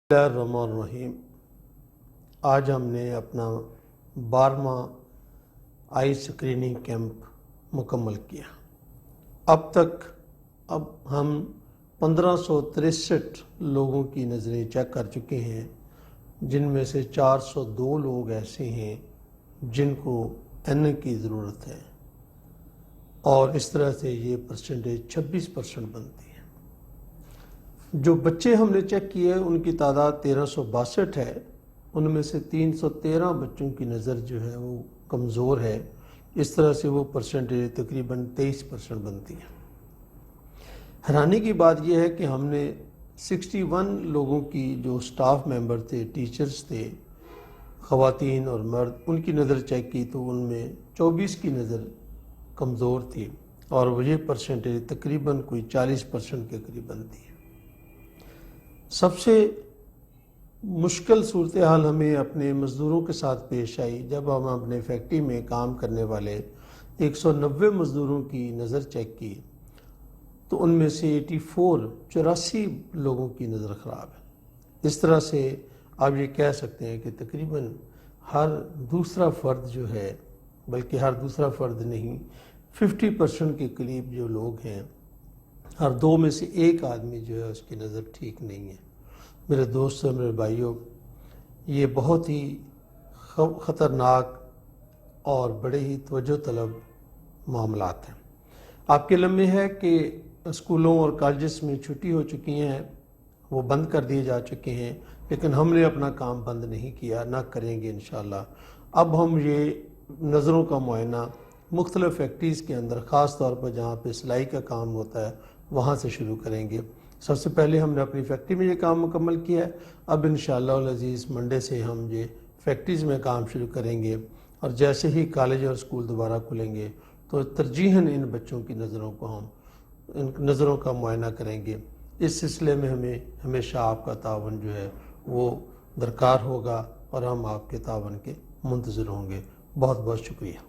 بسم اللہ الرحمن الرحیم۔ آج ہم نے اپنا 12واں آئی سکریننگ کیمپ مکمل کیا۔ اب تک ہم 1563 لوگوں کی نظریں چیک کر چکے ہیں، جن میں سے 402 لوگ ایسے ہیں جن کو این کی ضرورت ہے، اور اس طرح سے یہ پرسنٹیج 26% بنتی ہے۔ جو بچے ہم نے چیک کیے ان کی تعداد 1362 ہے، ان میں سے 313 بچوں کی نظر جو ہے وہ کمزور ہے، اس طرح سے وہ پرسنٹیج تقریباً 23% بنتی ہے۔ حیرانی کی بات یہ ہے کہ ہم نے 61 لوگوں کی جو سٹاف ممبر تھے، ٹیچرز تھے، خواتین اور مرد، ان کی نظر چیک کی تو ان میں 24 کی نظر کمزور تھی، اور وہ یہ پرسنٹیج تقریباً کوئی 40% کے قریب بنتی ہے۔ سب سے مشکل صورتحال ہمیں اپنے مزدوروں کے ساتھ پیش آئی جب ہم اپنے فیکٹری میں کام کرنے والے 190 مزدوروں کی نظر چیک کی تو ان میں سے 84 لوگوں کی نظر خراب ہے۔ اس طرح سے آپ یہ کہہ سکتے ہیں کہ تقریباً ہر دوسرا فرد جو ہے، بلکہ ہر دوسرا فرد نہیں، 50% کے قریب جو لوگ ہیں، ہر 2 میں سے 1 آدمی جو ہے اس کی نظر ٹھیک نہیں ہے۔ میرے دوستوں، میرے بھائیوں، یہ بہت ہی خطرناک اور بڑے ہی توجہ طلب معاملات ہیں۔ آپ کے علم میں ہے کہ اسکولوں اور کالجز میں چھٹی ہو چکی ہیں، وہ بند کر دیے جا چکے ہیں، لیکن ہم نے اپنا کام بند نہیں کیا، نہ کریں گے انشاءاللہ۔ اب ہم یہ نظروں کا معائنہ مختلف فیکٹریز کے اندر، خاص طور پر جہاں پہ سلائی کا کام ہوتا ہے، وہاں سے شروع کریں گے۔ سب سے پہلے ہم نے اپنی فیکٹری میں یہ کام مکمل کیا ہے، اب انشاءاللہ العزیز منڈے سے ہم یہ فیکٹریز میں کام شروع کریں گے، اور جیسے ہی کالج اور اسکول دوبارہ کھلیں گے تو ترجیحاً ان بچوں کی نظروں کو ہم ان نظروں کا معائنہ کریں گے۔ اس سلسلے میں ہمیں ہمیشہ آپ کا تعاون جو ہے وہ درکار ہوگا، اور ہم آپ کے تعاون کے منتظر ہوں گے۔ بہت بہت شکریہ۔